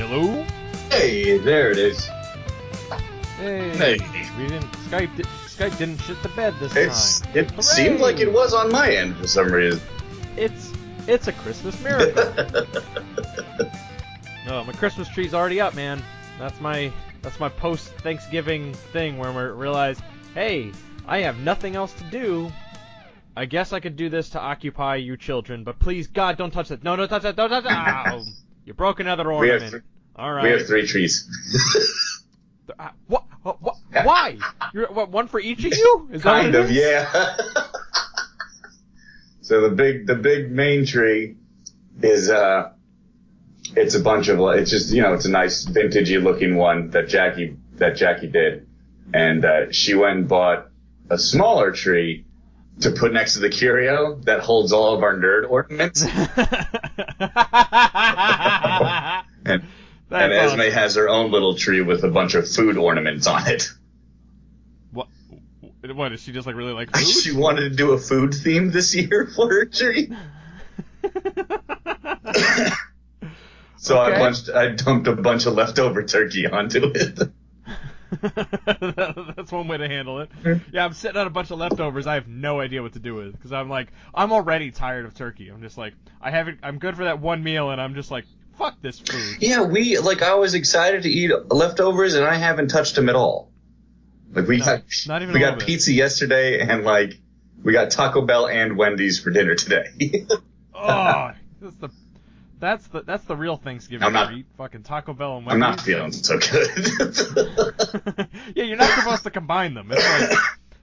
Hello? Hey, there it is. Hey. We didn't Skype didn't shit the bed this time. It Hooray! seemed like it was on my end for some reason. It's a Christmas miracle. No, my Christmas tree's already up, man. That's my post Thanksgiving thing where we realize, hey, I have nothing else to do. I guess I could do this to occupy you children, but please, God, don't touch that. No, don't touch that. Don't touch that. Oh, you broke another ornament. All right. We have 3 trees. What? Why? You're one for each of you? Is kind that of, yeah. So the big main tree is it's a bunch of, it's just, it's a nice vintagey looking one that Jackie did, and she went and bought a smaller tree to put next to the curio that holds all of our nerd ornaments. and Esme awesome. has her own little tree with a bunch of food ornaments on it. What, does she just really like food? She wanted to do a food theme this year for her tree. So Okay. I dumped a bunch of leftover turkey onto it. That's one way to handle it. Yeah, I'm sitting on a bunch of leftovers I have no idea what to do with, because I'm already tired of turkey. I'm just like, I'm good for that one meal, and I'm just like, fuck this food. Yeah, I was excited to eat leftovers, and I haven't touched them at all. We got pizza yesterday, and we got Taco Bell and Wendy's for dinner today. Oh, that's the real Thanksgiving treat. Fucking Taco Bell and Wendy's. I'm not feeling so good. Yeah, you're not supposed to combine them.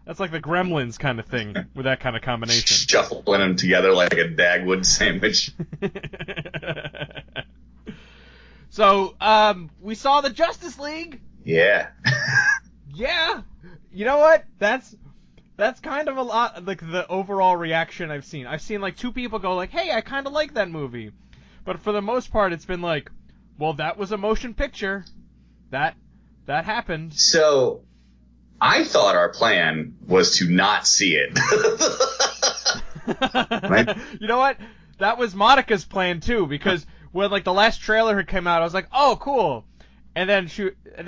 That's like the Gremlins kind of thing with that kind of combination. Shuffling them together like a Dagwood sandwich. So, we saw the Justice League. Yeah. Yeah. You know what? That's kind of a lot, the overall reaction I've seen. I've seen 2 people go hey, I kind of like that movie. But for the most part, it's been well, that was a motion picture. That happened. So, I thought our plan was to not see it. Right? You know what? That was Monica's plan too, because when the last trailer had come out, I was like, oh, cool. And then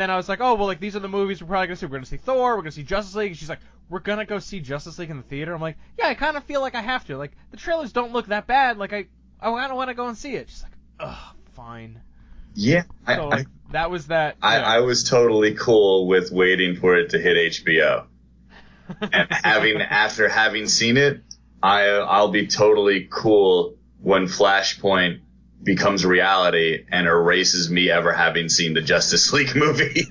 I was like, oh, well, these are the movies we're probably gonna see. We're gonna see Thor. We're gonna see Justice League. And she's like, we're gonna go see Justice League in the theater. I'm like, yeah, I kind of feel like I have to. The trailers don't look that bad. I kind of want to go and see it. She's like, ugh, fine. Yeah. So, that was that. Yeah. I was totally cool with waiting for it to hit HBO. And after having seen it, I'll be totally cool when Flashpoint becomes reality and erases me ever having seen the Justice League movie.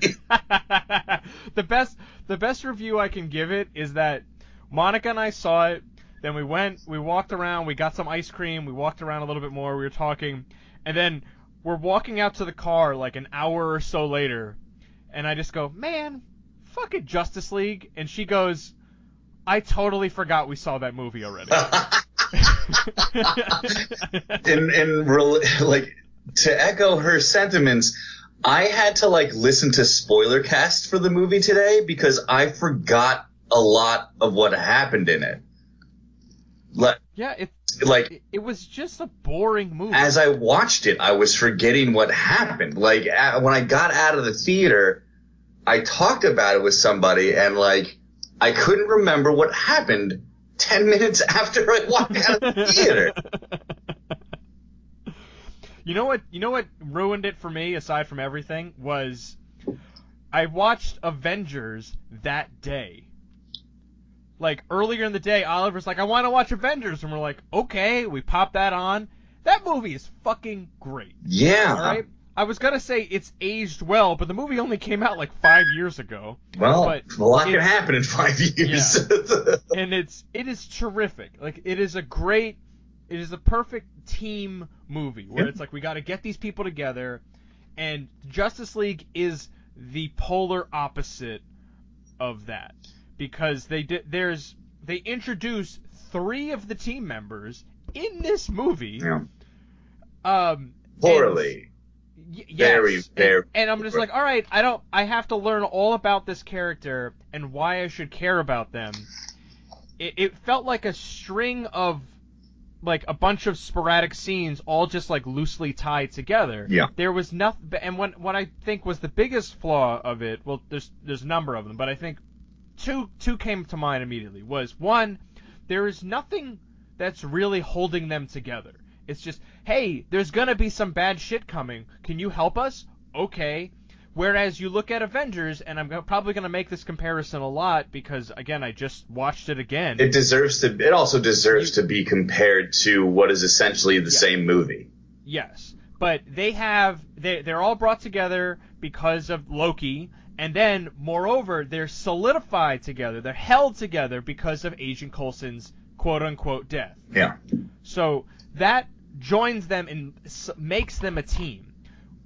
The best review I can give it is that Monica and I saw it. Then we walked around, we got some ice cream, we walked around a little bit more, we were talking, and then we're walking out to the car an hour or so later, and I just go, man, fucking Justice League, and she goes, I totally forgot we saw that movie already. To echo her sentiments, I had to listen to spoiler cast for the movie today because I forgot a lot of what happened in it. Yeah, it was just a boring movie. As I watched it, I was forgetting what happened. When I got out of the theater, I talked about it with somebody, and I couldn't remember what happened 10 minutes after I walked out of the theater. You know what ruined it for me, aside from everything, was I watched Avengers that day. Earlier in the day, Oliver's like, I want to watch Avengers, and we're like, okay, we pop that on. That movie is fucking great. Yeah. All right? I was gonna say it's aged well, but the movie only came out 5 years ago. Well, a lot can happen in 5 years. Yeah. And it is terrific. It is a perfect team movie where it's we got to get these people together, and Justice League is the polar opposite of that, because they introduce 3 of the team members in this movie. Yeah. Poorly. Yes. Very. And I'm just all right, I have to learn all about this character and why I should care about them. It felt like a string of like a bunch of sporadic scenes all just like loosely tied together. Yeah. There was nothing, and what I think was the biggest flaw of it, well, there's a number of them, but I think two came to mind immediately. Was one, there is nothing that's really holding them together. It's just, hey, there's gonna be some bad shit coming. Can you help us? Okay. Whereas you look at Avengers, and I'm probably going to make this comparison a lot because, again, I just watched it again. It also deserves to be compared to what is essentially the same movie. Yes. But they're all brought together because of Loki, and then, moreover, they're solidified together. They're held together because of Agent Coulson's quote-unquote death. Yeah. So that joins them and makes them a team.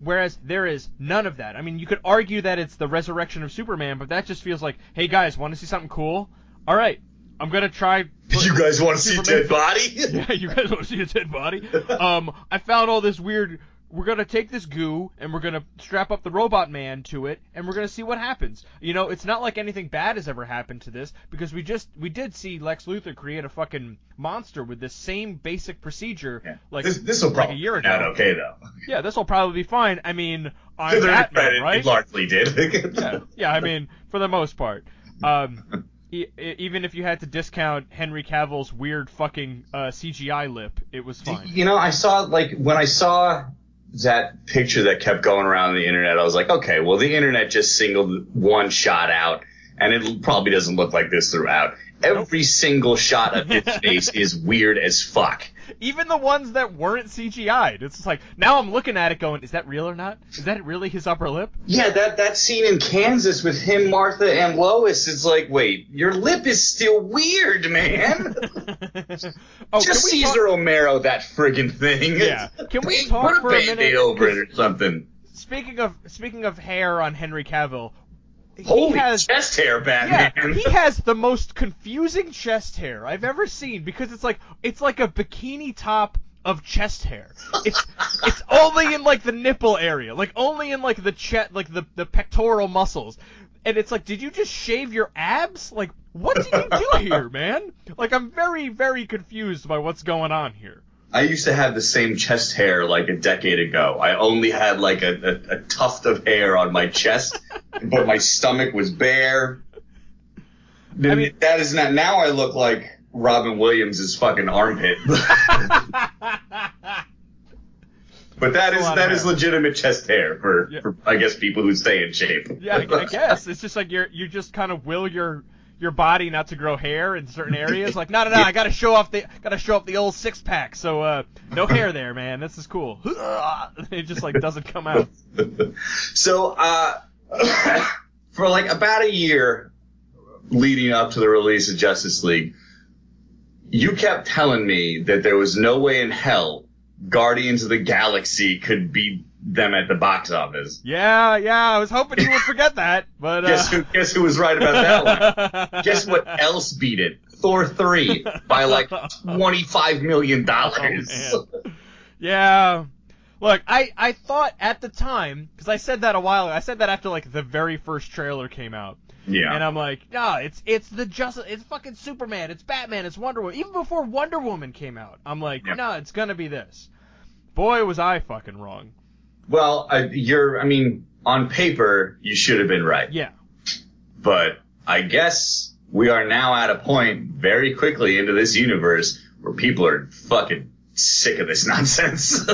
Whereas there is none of that. I mean, you could argue that it's the resurrection of Superman, but that just feels like, hey guys, want to see something cool? All right, I'm gonna try. You guys want to see a dead body? Yeah, you guys want to see a dead body? I found all this weird. We're gonna take this goo and we're gonna strap up the Robot Man to it, and we're gonna see what happens. You know, it's not like anything bad has ever happened to this because we did see Lex Luthor create a fucking monster with this same basic procedure. Yeah. Like this will probably a year ago. Not okay though. Yeah, this will probably be fine. I mean, I'm Batman, right? It largely did. yeah. I mean, for the most part. Even if you had to discount Henry Cavill's weird fucking CGI lip, it was fine. You know, when I saw that picture that kept going around the internet, I was like, okay, well, the internet just singled one shot out, and it probably doesn't look like this throughout. Every single shot of his face is weird as fuck. Even the ones that weren't CGI'd. It's just like, now I'm looking at it going, is that real or not? Is that really his upper lip? Yeah, that scene in Kansas with him, Martha, and Lois, is like, wait, your lip is still weird, man. Just Cesar Romero, that friggin' thing. Yeah. Can we talk for a minute? Put a Band-Aid over it or something. Speaking of hair on Henry Cavill, Holy chest hair, Batman! Yeah, he has the most confusing chest hair I've ever seen because it's like a bikini top of chest hair. It's only in like the nipple area, like only in like the chest, like the pectoral muscles, and it's like, did you just shave your abs? Like, what did you do here, man? Like, I'm very, very confused by what's going on here. I used to have the same chest hair like a decade ago. I only had like a tuft of hair on my chest, but my stomach was bare. I mean, that is not. Now I look like Robin Williams' fucking armpit. But that is legitimate chest hair for I guess people who stay in shape. Yeah, I guess it's just like you just kind of will your body not to grow hair in certain areas. Like, no, I gotta show off the old six pack. So no hair there, man. This is cool. It just like doesn't come out. So for like about a year leading up to the release of Justice League, you kept telling me that there was no way in hell Guardians of the Galaxy could beat them at the box office. Yeah, I was hoping you would forget that, but guess who was right about that one? Guess what else beat it? Thor 3 by like $25 million. Oh, yeah. Look, I thought at the time, because I said that a while ago, I said that after like the very first trailer came out. Yeah. And I'm like, no, it's fucking Superman, it's Batman, it's Wonder Woman. Even before Wonder Woman came out, I'm like, no, it's gonna be this. Boy, was I fucking wrong. Well, on paper, you should have been right. Yeah. But I guess we are now at a point very quickly into this universe where people are fucking sick of this nonsense.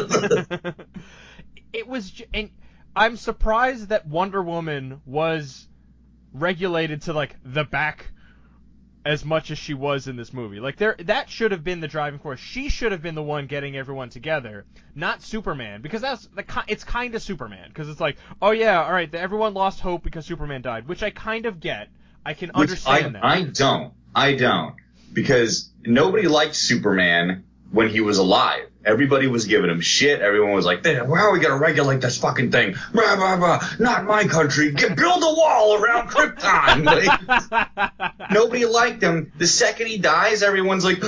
And I'm surprised that Wonder Woman was regulated to like the back as much as she was in this movie. Like that should have been the driving force. She should have been the one getting everyone together, not Superman, because it's kind of Superman, because it's like, oh yeah, all right, everyone lost hope because Superman died, which I kind of get. I can understand that. I don't, because nobody liked Superman when he was alive. Everybody was giving him shit. Everyone was like, how are we going to regulate this fucking thing? Blah, blah, blah. Not in my country. Build a wall around Krypton. Like, nobody liked him. The second he dies, everyone's like,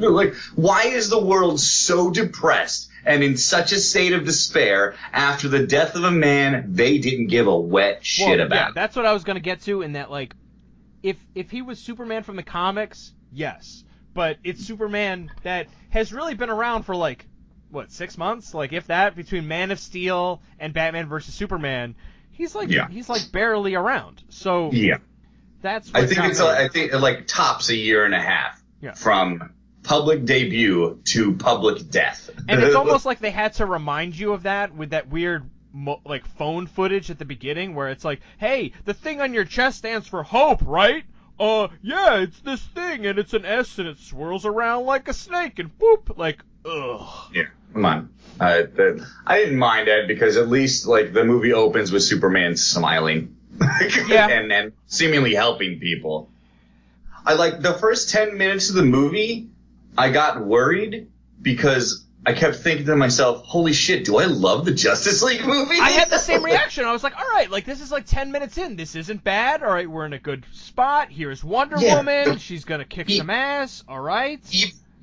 like, why is the world so depressed and in such a state of despair after the death of a man they didn't give a wet shit about? Yeah, that's what I was going to get to, in that, like, if he was Superman from the comics, yes. but it's Superman that has really been around for like, what, 6 months? Like, if that, between Man of Steel and Batman versus Superman, he's like barely around. So that's what I think it like tops a year and a half from public debut to public death. And it's almost like they had to remind you of that with that weird like phone footage at the beginning where it's like, hey, the thing on your chest stands for hope, right? Yeah, it's this thing, and it's an S, and it swirls around like a snake, and boop, like, ugh. Yeah, come on. I didn't mind that because at least, like, the movie opens with Superman smiling. and seemingly helping people. I like the first 10 minutes of the movie, I got worried because I kept thinking to myself, holy shit, do I love the Justice League movie? I had the same reaction. I was like, all right, like, this is like 10 minutes in. This isn't bad. All right, we're in a good spot. Here's Wonder Woman. She's going to kick some ass. All right.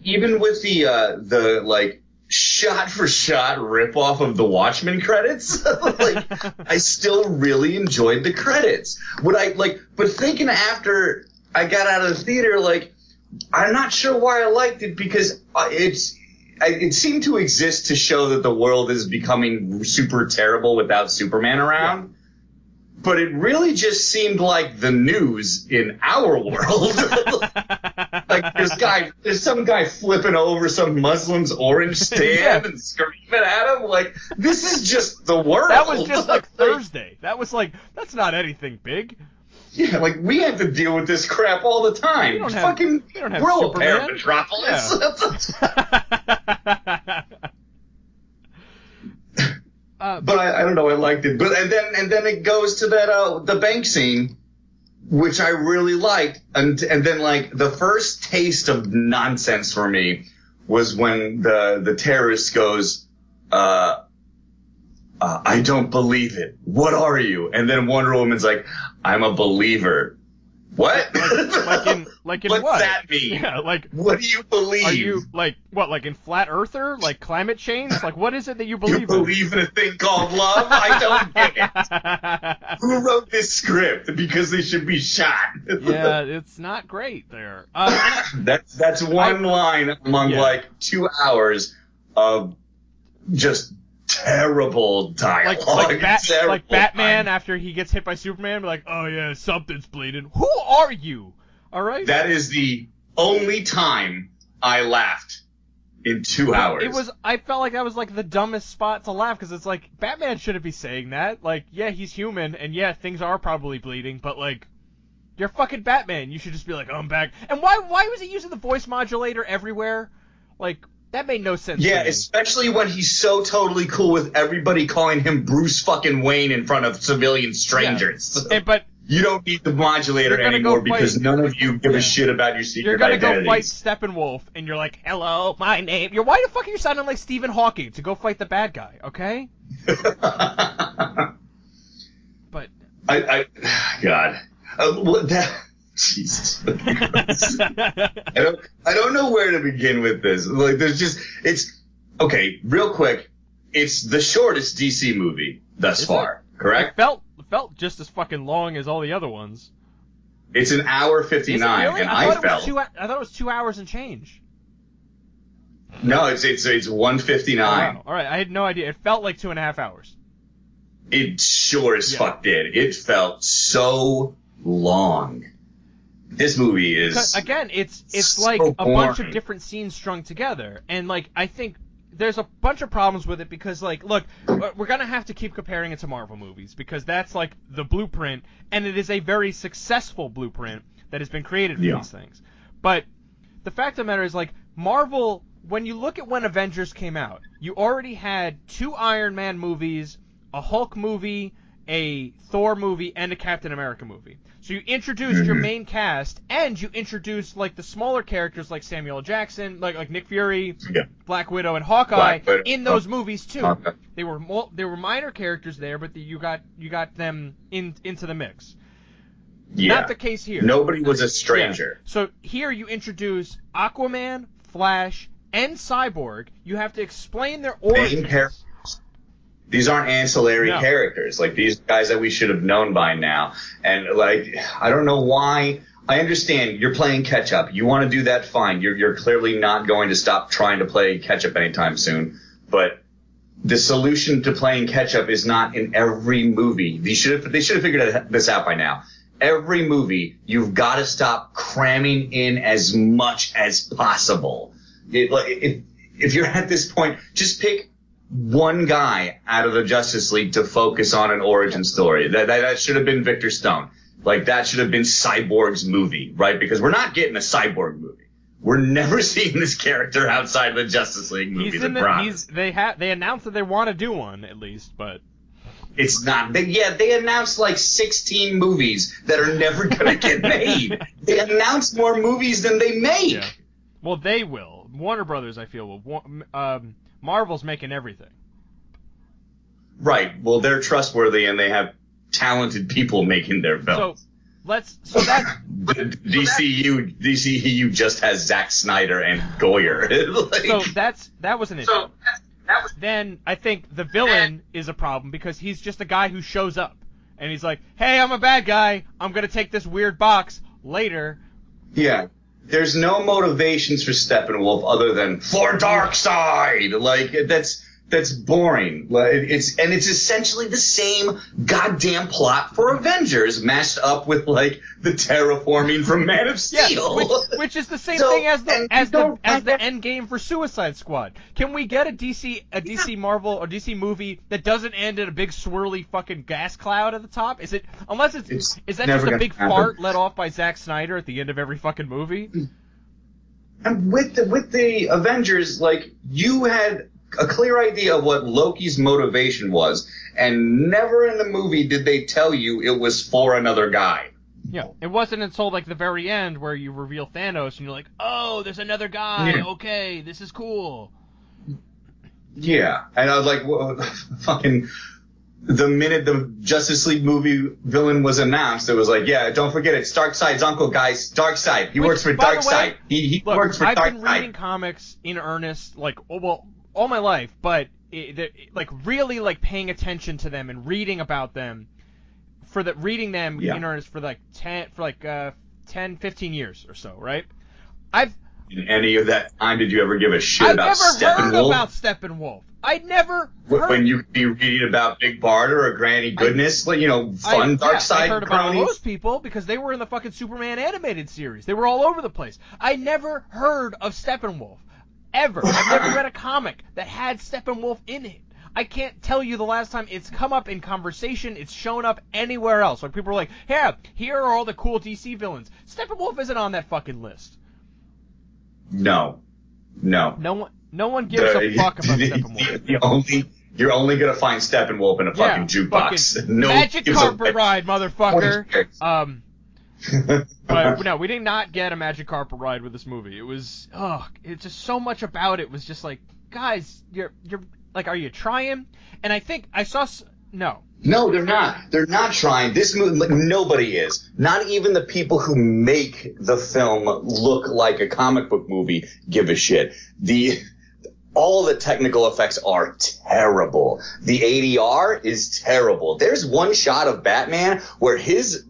Even with the like, shot-for-shot rip-off of the Watchmen credits, like, I still really enjoyed the credits. But thinking after I got out of the theater, like, I'm not sure why I liked it because it seemed to exist to show that the world is becoming super terrible without Superman around. Yeah. But it really just seemed like the news in our world. Like there's some guy flipping over some Muslim's orange stand and screaming at him. Like, this is just the world. That was just like Thursday. That was like, that's not anything big. Yeah, like, we have to deal with this crap all the time. We don't have we're Superman. a pair of metropolis. Yeah. But I don't know, I liked it. But and then it goes to that the bank scene, which I really liked. And then, like, the first taste of nonsense for me was when the terrorist goes, I don't believe it. What are you? And then Wonder Woman's like, I'm a believer. What? Like in What's what? What's that mean? Yeah, like, what do you believe? Are you, like, what, like in Flat Earther? Like climate change? Like, what is it that you believe in? You believe in a thing called love? I don't get it. Who wrote this script? Because they should be shot. Yeah, it's not great there. That's one line among, like, 2 hours of just terrible dialogue. Like Batman after he gets hit by Superman, be like, oh yeah, something's bleeding. Who are you? All right. That is the only time I laughed in 2 hours. I felt like that was like the dumbest spot to laugh because it's like Batman shouldn't be saying that. Like, yeah, he's human, and yeah, things are probably bleeding, but like, you're fucking Batman. You should just be like, oh, I'm back. And why was he using the voice modulator everywhere? Like, that made no sense. Yeah, to me. Especially when he's so totally cool with everybody calling him Bruce fucking Wayne in front of civilian strangers. Yeah. But you don't need the modulator anymore because none of you give a shit about your secret identities. You're gonna go fight Steppenwolf, and you're like, hello, my name. Why the fuck are you sounding like Stephen Hawking to go fight the bad guy, okay? But God. Jesus. I don't know where to begin with this. Like, it's okay, real quick, it's the shortest DC movie thus far, correct? It felt just as fucking long as all the other ones. It's an hour 59, really? and I thought it was 2 hours and change. No, it's 1:59. Oh, wow. All right, I had no idea. It felt like 2.5 hours. It sure as fuck did. It felt so long. This movie is again, it's so like a boring. bunch of different scenes strung together, and like I think there's a bunch of problems with it because like, look, we're gonna have to keep comparing it to Marvel movies because that's like the blueprint, and it is a very successful blueprint that has been created for these things. But the fact of the matter is, like, Marvel, when you look at when Avengers came out, you already had 2 Iron Man movies, a Hulk movie, a Thor movie, and a Captain America movie. So you introduced your main cast, and you introduced, like, the smaller characters like Samuel L. Jackson, like Nick Fury, Black Widow, and Hawkeye in those movies too. They were minor characters there, but you got them into the mix. Yeah. Not the case here. Nobody was a stranger. Yeah. So here you introduce Aquaman, Flash, and Cyborg. You have to explain their origins. These aren't ancillary characters. Like, these guys that we should have known by now. And, like, I don't know why. I understand you're playing catch up. You want to do that, fine. You're clearly not going to stop trying to play catch up anytime soon. But the solution to playing catch up is not in every movie. They should have figured this out by now. Every movie, you've got to stop cramming in as much as possible. If you're at this point, just pick one guy out of the Justice League to focus on an origin story. That should have been Victor Stone. Like, that should have been Cyborg's movie, right? Because we're not getting a Cyborg movie. We're never seeing this character outside of the Justice League movie. They announced that they want to do one, at least, but... It's not. They announced like 16 movies that are never going to get made. They announced more movies than they make. Yeah. Well, they will. Warner Brothers, I feel, will. Marvel's making everything. Right. Well, they're trustworthy and they have talented people making their films. DCU just has Zack Snyder and Goyer. That was an issue. Then I think the villain is a problem because he's just a guy who shows up and he's like, "Hey, I'm a bad guy. I'm gonna take this weird box later." Yeah, there's no motivations for Steppenwolf other than for Darkseid. Like that's boring. It's essentially the same goddamn plot for Avengers mashed up with like the terraforming from Man of Steel. Yeah, which is the same thing as the end game for Suicide Squad. Can we get a DC Marvel or DC movie that doesn't end in a big swirly fucking gas cloud at the top? Is that just a big fart let off by Zack Snyder at the end of every fucking movie? And with the Avengers, like, you had a clear idea of what Loki's motivation was, and never in the movie did they tell you it was for another guy. Yeah, it wasn't until like the very end where you reveal Thanos and you're like, "Oh, there's another guy. Yeah. Okay, this is cool." Yeah, and I was like, well, fucking. The minute the Justice League movie villain was announced, it was like, yeah, don't forget it's Darkseid's uncle, guys. Darkseid. He works for Darkseid. He works for Darkseid. I've been reading comics in earnest, like, all my life, but really like paying attention to them and reading about them reading them in earnest for 10, 15 years or so, right? In any of that time, did you ever give a shit about Steppenwolf? I've never heard about Steppenwolf. I'd never heard. When you could be reading about Big Barter or Granny Goodness, fun Darkseid I heard about cronies. those people because they were in the fucking Superman animated series. They were all over the place. I never heard of Steppenwolf. Ever. I've never read a comic that had Steppenwolf in it. I can't tell you the last time it's come up in conversation, it's shown up anywhere else. Like, people are like, "Yeah, here are all the cool DC villains." Steppenwolf isn't on that fucking list. No. No one gives a fuck about Steppenwolf. You're only gonna find Steppenwolf in a fucking jukebox. Fucking magic carpet ride, motherfucker. But no, we did not get a magic carpet ride with this movie. It was, it's just so much about it was just like, guys, you're like, are you trying? And I think I saw no. No, they're not. They're not trying. This movie, nobody is. Not even the people who make the film look like a comic book movie give a shit. All the technical effects are terrible. The ADR is terrible. There's one shot of Batman where his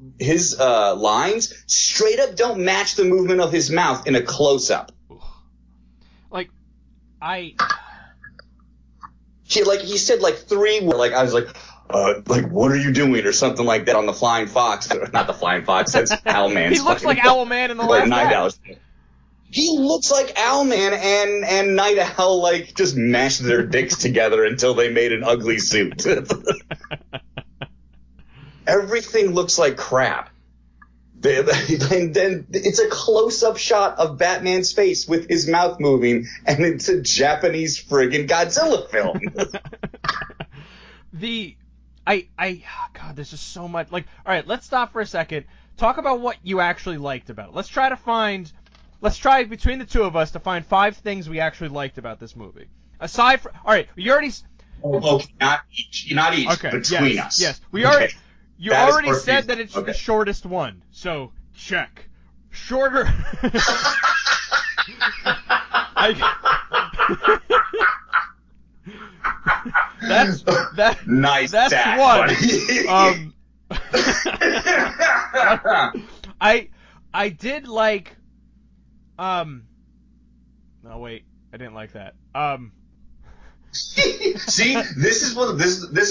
lines straight up don't match the movement of his mouth in a close-up. He said like three, like I was like, what are you doing or something like that on the Flying Fox. Not the Flying Fox, that's Owlman. He looks like Owlman in the last Night Owl. He looks like Owlman and Night Owl like just mashed their dicks together until they made an ugly suit. Everything looks like crap. And then it's a close-up shot of Batman's face with his mouth moving, and it's a Japanese friggin' Godzilla film. God, there's just so much. Like, all right, let's stop for a second. Talk about what you actually liked about it. Let's try between the two of us to find 5 things we actually liked about this movie. Aside from, all right, you already. Okay, not each. Okay, between us. Yes, we already. Okay. You already said that it's the shortest one, so check. Shorter. Nice. That's one. I did like. No, wait, I didn't like that. See, this is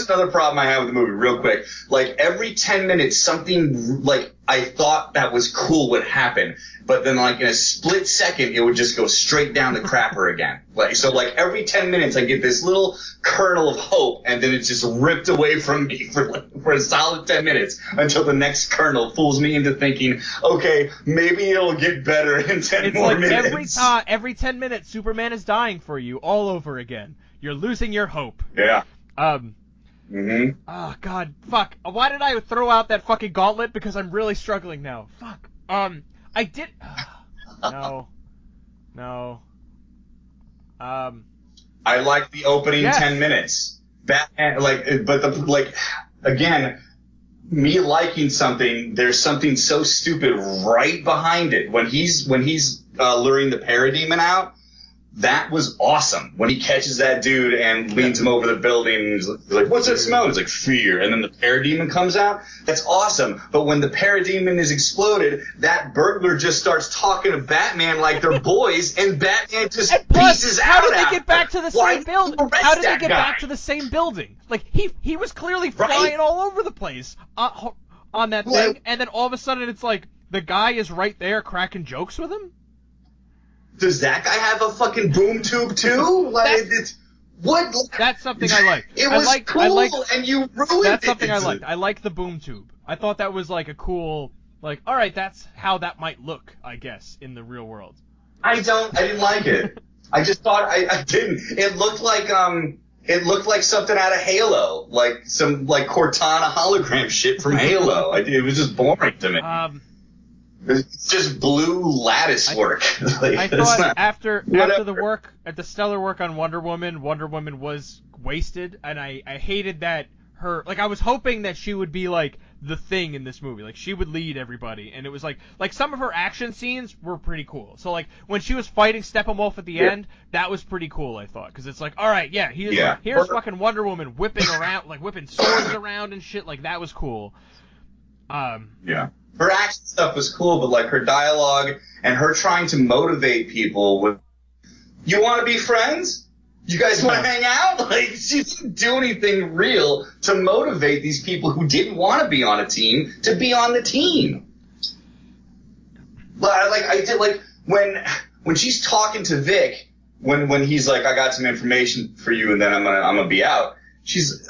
another problem I have with the movie. Real quick, like every 10 minutes, something like I thought that was cool would happen, but then like in a split second, it would just go straight down the crapper again. Like every 10 minutes, I get this little kernel of hope, and then it's just ripped away from me for a solid 10 minutes until the next kernel fools me into thinking, okay, maybe it'll get better in 10 more minutes. It's like every 10 minutes, Superman is dying for you all over again. You're losing your hope. Yeah. Oh, God. Fuck. Why did I throw out that fucking gauntlet? Because I'm really struggling now. Fuck. I did... No. I like the opening 10 minutes. Batman, again, me liking something, there's something so stupid right behind it. When he's luring the parademon out, that was awesome. When he catches that dude and leans him over the building and he's like, what's that smell? He's like, fear. And then the parademon comes out. That's awesome. But when the parademon is exploded, that burglar just starts talking to Batman like they're boys, and Batman just pieces out. How did they get back to the same building? How did they get back to the same building? Like, he was clearly flying all over the place on that thing, and then all of a sudden it's like the guy is right there cracking jokes with him? Does that guy have a fucking boom tube too? What? That's something I like. It was cool, and you ruined it. That's something I liked. I like the boom tube. I thought that was like a cool, like, all right, that's how that might look, I guess, in the real world. I didn't like it. I just thought I didn't. It looked like something out of Halo, like some like Cortana hologram shit from Halo. It was just boring to me. It's just blue lattice work. I thought after the stellar work on Wonder Woman was wasted, and I hated that I was hoping that she would be like the thing in this movie, like she would lead everybody, and it was like some of her action scenes were pretty cool. So like when she was fighting Steppenwolf at the end, that was pretty cool, I thought, because it's like, all right, here's fucking Wonder Woman whipping around, like whipping swords around and shit, like that was cool. Her action stuff was cool, but like her dialogue and her trying to motivate people with, you want to be friends? You guys want to hang out? Like, she didn't do anything real to motivate these people who didn't want to be on a team to be on the team. But when she's talking to Vic, when he's like, I got some information for you and then I'm gonna be out.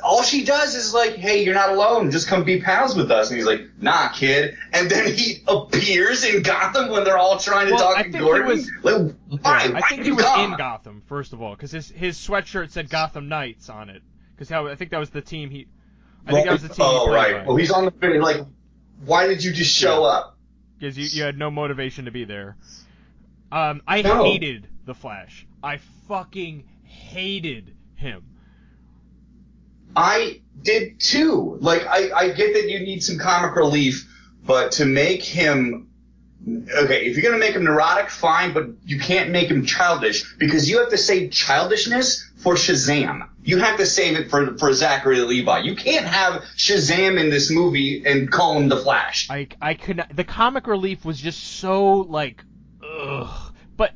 All she does is like, hey, you're not alone. Just come be pals with us. And he's like, nah, kid. And then he appears in Gotham when they're all trying to talk to Gordon. I think he was in Gotham, first of all, because his sweatshirt said Gotham Knights on it. Because I think that was the team he. Oh, right. Well, he's on the video. Like, why did you just show up? Because you had no motivation to be there. I hated the Flash. I fucking hated him. I did too. Like, I get that you need some comic relief, but to make him, okay, if you're gonna make him neurotic, fine, but you can't make him childish, because you have to save childishness for Shazam. You have to save it for Zachary Levi. You can't have Shazam in this movie and call him the Flash. I could not, the comic relief was just so like, ugh. But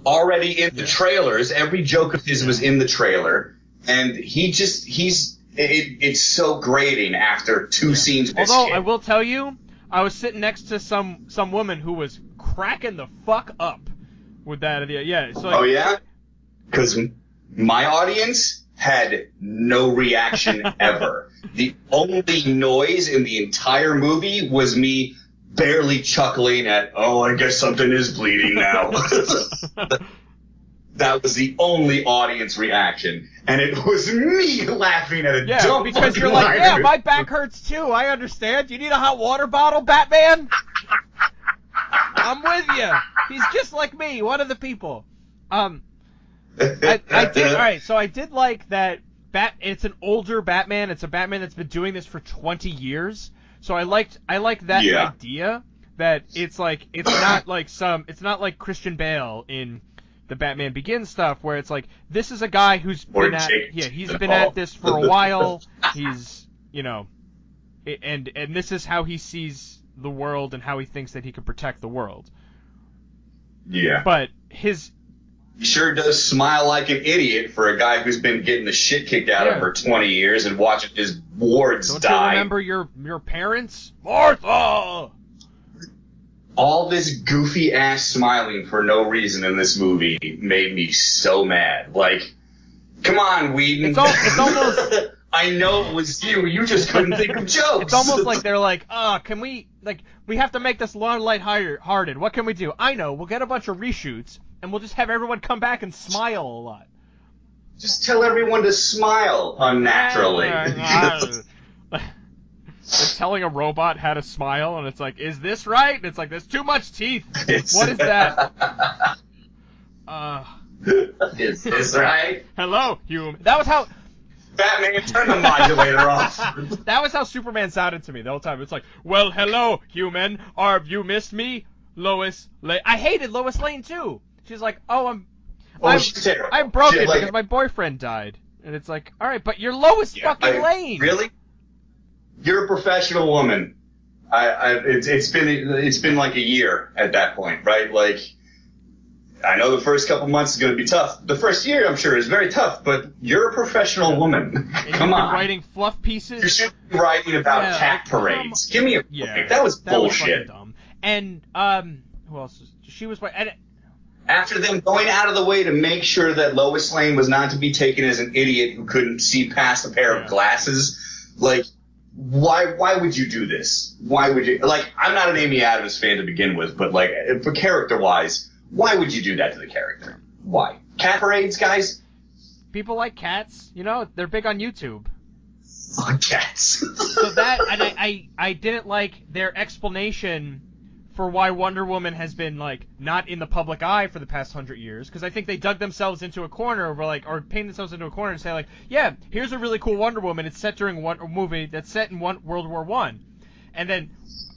already in the trailers, every joke of his was in the trailer. And it's so grating after two scenes with this Although, kid. I will tell you, I was sitting next to some woman who was cracking the fuck up with that idea. Yeah. So oh, yeah? Because my audience had no reaction ever. The only noise in the entire movie was me barely chuckling at, oh, I guess something is bleeding now. That was the only audience reaction, and it was me laughing at a dumb because you're like, yeah, my back hurts too. I understand. You need a hot water bottle, Batman? I'm with you. He's just like me, one of the people. I did. All right, so I did like that. It's an older Batman. It's a Batman that's been doing this for 20 years. So I liked that idea that it's not like Christian Bale in the Batman Begins stuff, where it's like, this is a guy who's been at this for a while. He's, and this is how he sees the world and how he thinks that he can protect the world. Yeah. But he sure does smile like an idiot for a guy who's been getting the shit kicked out of him for 20 years and watching his wards die. Don't you remember your parents? Martha! All this goofy ass smiling for no reason in this movie made me so mad. Like, come on, Whedon. It's almost... I know it was you. You just couldn't think of jokes. It's almost like they're like, can we, like, we have to make this light-hearted. What can we do? I know, we'll get a bunch of reshoots, and we'll just have everyone come back and smile a lot. Just tell everyone to smile unnaturally. It's telling a robot how to smile, and it's like, is this right? And it's like, there's too much teeth. What is that? Is this right? Hello, human. That was how... Batman, turn the modulator off. That was how Superman sounded to me the whole time. It's like, well, hello, human. You missed me? Lois Lane. I hated Lois Lane, too. She's like, I'm broken because my boyfriend died. And it's like, all right, but you're Lois fucking Lane. Really? You're a professional woman. It's been like a year at that point, right? Like, I know the first couple months is going to be tough. The first year, I'm sure, is very tough, but you're a professional woman. Come on. Writing fluff pieces. You should be writing about cat parades. Give me a break. That was bullshit. Was dumb. And, who else? She was... After them going out of the way to make sure that Lois Lane was not to be taken as an idiot who couldn't see past a pair of glasses, like, why would you do this? Why would you... Like, I'm not an Amy Adams fan to begin with, but, like, for character-wise... Why would you do that to the character? Why? Cat parades, guys? People like cats. You know, they're big on YouTube. Fuck cats. So that, and I didn't like their explanation for why Wonder Woman has been, like, not in the public eye for the past 100 years, because I think they dug themselves into a corner, or painted themselves into a corner and say, like, yeah, here's a really cool Wonder Woman. It's set during a movie that's set in World War I. And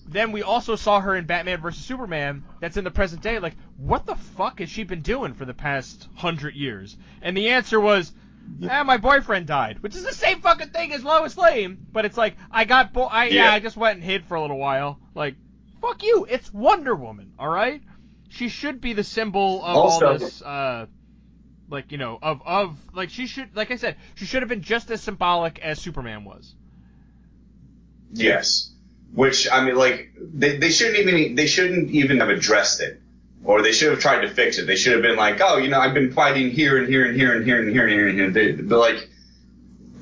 then we also saw her in Batman vs. Superman that's in the present day. Like, what the fuck has she been doing for the past 100 years? And the answer was, my boyfriend died. Which is the same fucking thing as Lois Lane. But it's like, I just went and hid for a little while. Like, fuck you. It's Wonder Woman, alright? She should be the symbol of all this, like, you know, like, she should, like I said, she should have been just as symbolic as Superman was. Yes. Which, I mean, like, they shouldn't even have addressed it. Or they should have tried to fix it. They should have been like, oh, you know, I've been fighting here and here and here and here and here and here and here. But, like,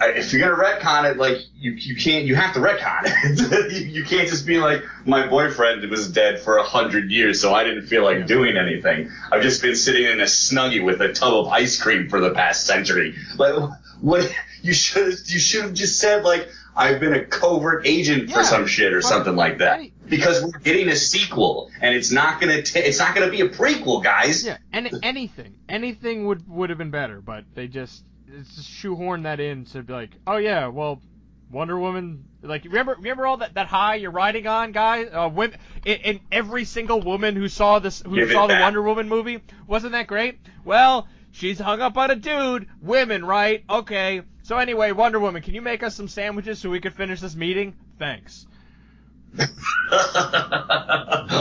if you're gonna retcon it, like, you have to retcon it. You can't just be like, my boyfriend was dead for 100 years, so I didn't feel like doing anything. I've just been sitting in a Snuggie with a tub of ice cream for the past century. Like, what, you should have just said, like, I've been a covert agent for some shit or something like that. Because we're getting a sequel, and it's not gonna be a prequel, guys. Yeah, and anything would have been better, but they just shoehorned that in to be like, oh yeah, well, Wonder Woman. Like, remember all that high you're riding on, guys? Women, and every single woman who saw the Wonder Woman movie, wasn't that great? Well, she's hung up on a dude. Women, right? Okay. So anyway, Wonder Woman, can you make us some sandwiches so we could finish this meeting? Thanks.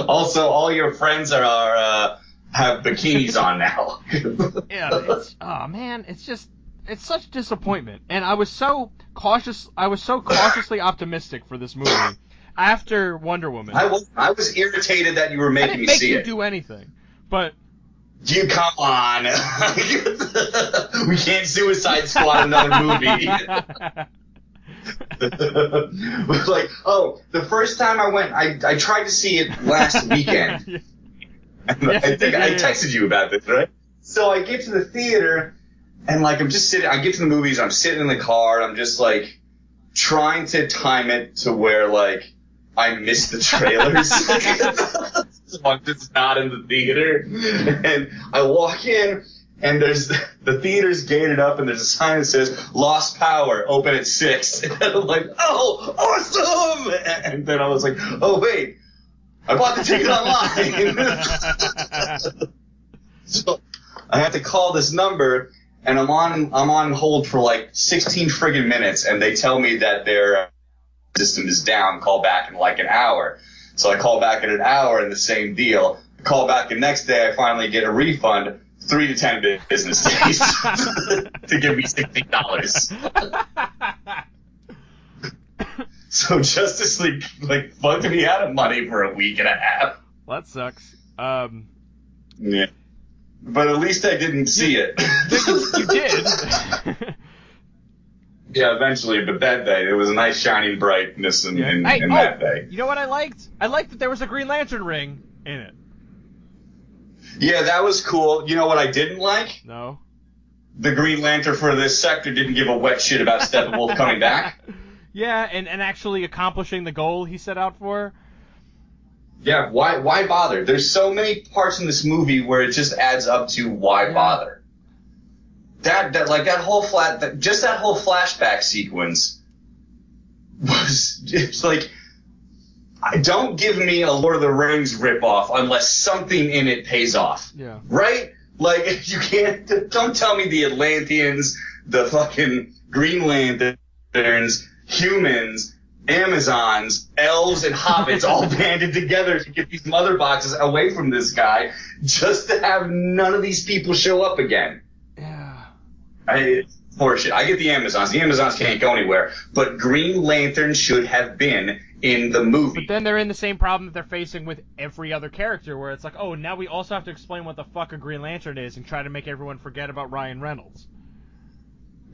Also, all your friends have bikinis on now. Yeah, it's such disappointment. And I was so cautiously optimistic for this movie after Wonder Woman. I was irritated that you were making me see it. I didn't make you do anything, but. You come on. We can't Suicide Squad another movie. Like, the first time I went, I tried to see it last weekend. Yes, I think I texted you about this, right? So I get to the theater, and, like, I'm just sitting, I get to the movies, I'm sitting in the car, I'm just, like, trying to time it to where, like, I missed the trailers. One that's not in the theater. And I walk in, and the theater's gated up, and there's a sign that says, Lost Power, open at 6. And I'm like, oh, awesome! And then I was like, oh, wait, I bought the ticket online. So I have to call this number, and I'm on hold for like 16 friggin' minutes, and they tell me that their system is down, call back in like an hour. So I call back in an hour and the same deal. I call back the next day, I finally get a refund, 3 to 10 business days to give me $60. So Justice League, like, fucked me out of money for a week and a half. Well, that sucks. Yeah. But at least I didn't see it. You did. Yeah, eventually, but that day, there was a nice shining brightness in that day. You know what I liked? I liked that there was a Green Lantern ring in it. Yeah, that was cool. You know what I didn't like? No. The Green Lantern for this sector didn't give a wet shit about Steppenwolf coming back. Yeah, and actually accomplishing the goal he set out for. Yeah, why bother? There's so many parts in this movie where it just adds up to why bother. That whole flashback sequence was just like, don't give me a Lord of the Rings ripoff unless something in it pays off. Yeah. Right? Like, you can't, don't tell me the Atlanteans, the fucking Green Lanterns, humans, Amazons, elves, and hobbits all banded together to get these mother boxes away from this guy just to have none of these people show up again. Yeah. Horseshit. I get the Amazons. The Amazons can't go anywhere. But Green Lantern should have been in the movie. But then they're in the same problem that they're facing with every other character, where it's like, oh, now we also have to explain what the fuck a Green Lantern is and try to make everyone forget about Ryan Reynolds.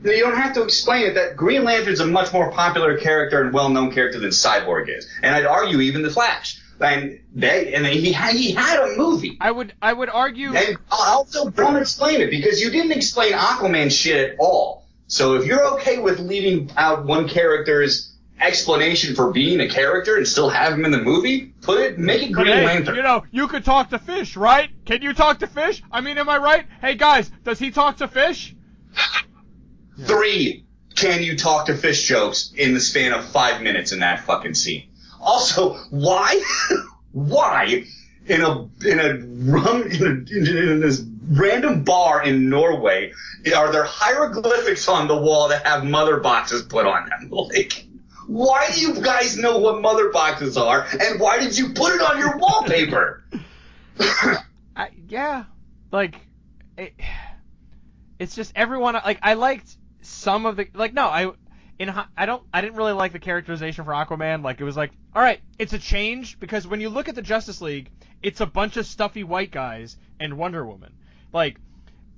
You don't have to explain it. That Green Lantern's a much more popular character and well-known character than Cyborg is. And I'd argue even the Flash. And he had a movie. I would argue. And I also don't explain it because you didn't explain Aquaman shit at all. So if you're okay with leaving out one character's explanation for being a character and still have him in the movie, make it Green Lantern. You know, you could talk to fish, right? Can you talk to fish? I mean, am I right? Hey guys, does he talk to fish? Yeah. 3 can you talk to fish jokes in the span of 5 minutes in that fucking scene. Also, why in this random bar in Norway are there hieroglyphics on the wall that have mother boxes put on them? Like, why do you guys know what mother boxes are, and why did you put it on your wallpaper? It's just everyone. Like, I liked some of the I didn't really like the characterization for Aquaman. Like, it was like, all right, it's a change because when you look at the Justice League, it's a bunch of stuffy white guys and Wonder Woman. Like,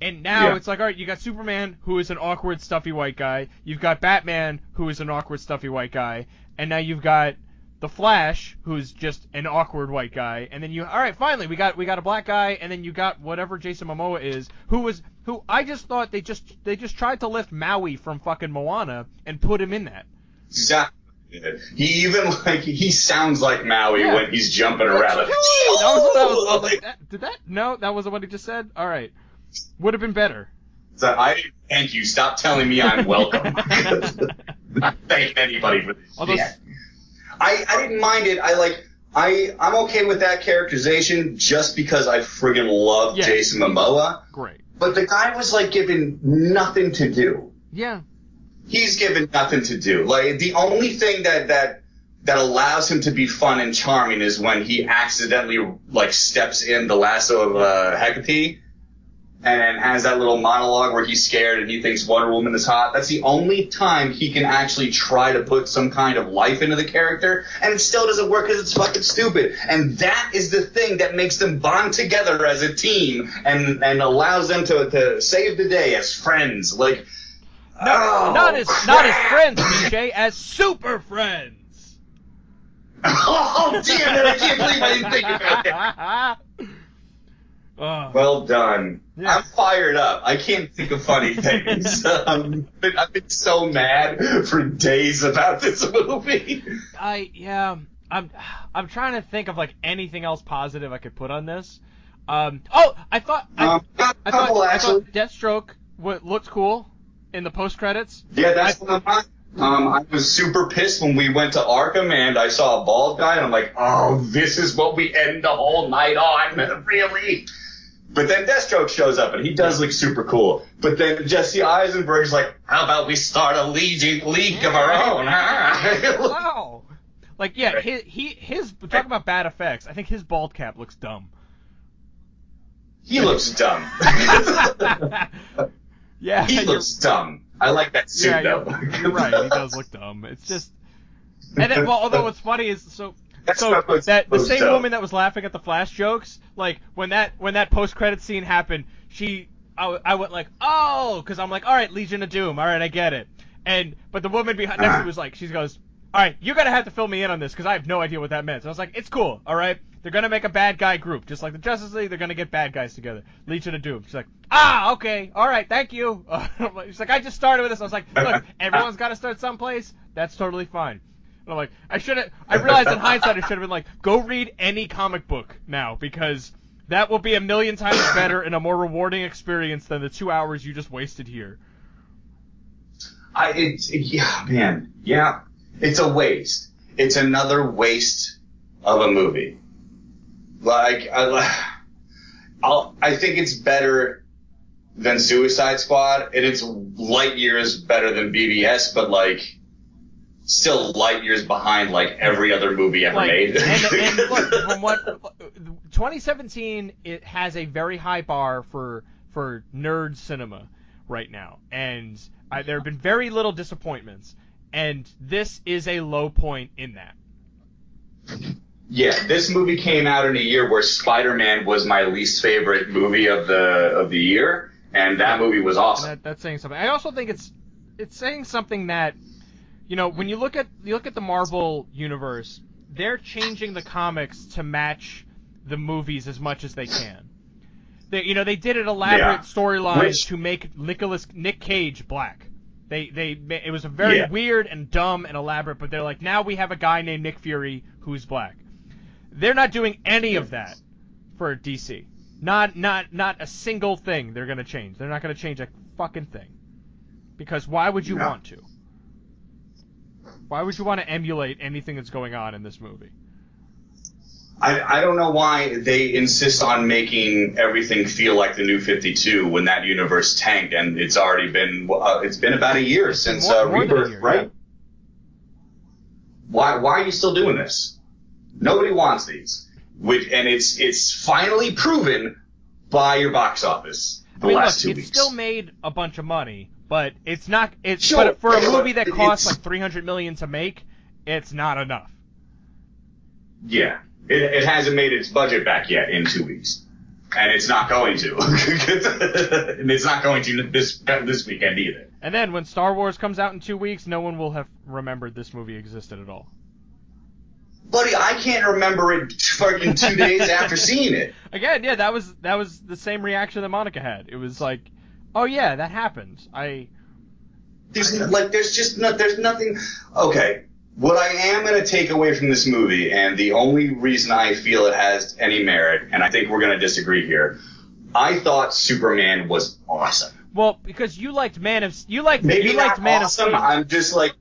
and now it's like, all right, you got Superman, who is an awkward, stuffy white guy. You've got Batman, who is an awkward, stuffy white guy. And now you've got the Flash, who's just an awkward white guy. And then all right, finally, we got a black guy. And then you got whatever Jason Momoa is, who I just thought they just tried to lift Maui from fucking Moana and put him in that. Exactly. He sounds like Maui when he's jumping around. That wasn't what he just said? All right. Would have been better. So thank you. Stop telling me I'm welcome. Not thanking anybody for this. I didn't mind it. I'm okay with that characterization just because I friggin' love Jason Momoa. Great. But the guy was like given nothing to do. Yeah. He's given nothing to do. Like, the only thing that allows him to be fun and charming is when he accidentally steps in the lasso of Hecate and has that little monologue where he's scared and he thinks Wonder Woman is hot. That's the only time he can actually try to put some kind of life into the character, and it still doesn't work because it's fucking stupid. And that is the thing that makes them bond together as a team and allows them to save the day as friends. Like, not as friends, BJ, as super friends. Oh, damn it, I can't believe I didn't think about that. Well done. Yeah. I'm fired up. I can't think of funny things. I've been so mad for days about this movie. I'm trying to think of anything else positive I could put on this. I thought Deathstroke looked cool in the post credits. Yeah, that's what I'm I was super pissed when we went to Arkham and I saw a bald guy and I'm like, oh, this is what we end the whole night on, really? But then Deathstroke shows up and he does look super cool. But then Jesse Eisenberg's like, how about we start a league of our own, huh? Wow. Like, yeah, Right. his talking about bad effects. I think his bald cap looks dumb. He looks dumb. Yeah, He looks dumb. I like that suit, yeah, though. you're right. He does look dumb. It's just, and then, well, although what's funny is That's so what that the was same dumb. woman that was laughing at the Flash jokes, like when that post credit scene happened, I went like, oh, because I'm like, all right, Legion of Doom, all right, I get it. But the woman behind next to me was like, she goes, all right, you're gonna have to fill me in on this because I have no idea what that meant. So I was like, it's cool, all right. They're gonna make a bad guy group, just like the Justice League. They're gonna get bad guys together. Legion of Doom. She's like, okay, all right, thank you. She's like, I just started with this. I was like, look, everyone's got to start someplace. That's totally fine. And I'm like, I realized in hindsight I should have been like, go read any comic book now because that will be a million times better and a more rewarding experience than the 2 hours you just wasted here. Yeah, it's a waste. It's another waste of a movie. Like, I think it's better than Suicide Squad, and it's light years better than BVS, but like, still light years behind like every other movie ever made. and look, from what 2017, it has a very high bar for nerd cinema right now, and there have been very little disappointments, and this is a low point in that. Yeah, this movie came out in a year where Spider-Man was my least favorite movie of the year, and that movie was awesome. That's saying something. I also think it's saying something that, you know, when you look at the Marvel universe, they're changing the comics to match the movies as much as they can. They did an elaborate storyline to make Nick Cage black. It was a very weird and dumb and elaborate, but they're like, now we have a guy named Nick Fury who's black. They're not doing any of that for DC. Not a single thing they're going to change. They're not going to change a fucking thing. Because why would you want to? Why would you want to emulate anything that's going on in this movie? I don't know why they insist on making everything feel like the New 52 when that universe tanked, and it's already been it's been about a year since Rebirth, right? Yeah. Why are you still doing this? Nobody wants these, and it's finally proven by your box office the last 2 weeks. It still made a bunch of money, but it's not. Sure, but for a movie that costs like $300 million to make, it's not enough. Yeah. It hasn't made its budget back yet in 2 weeks. And it's not going to. And it's not going to this weekend either. And then when Star Wars comes out in 2 weeks, no one will have remembered this movie existed at all. Buddy, I can't remember it fucking 2 days after seeing it. Again, yeah, that was the same reaction that Monica had. It was like, oh yeah, that happened. There's nothing. Okay. What I am going to take away from this movie, and the only reason I feel it has any merit, and I think we're going to disagree here, I thought Superman was awesome. Well, because you liked Man of Steel. I'm just like,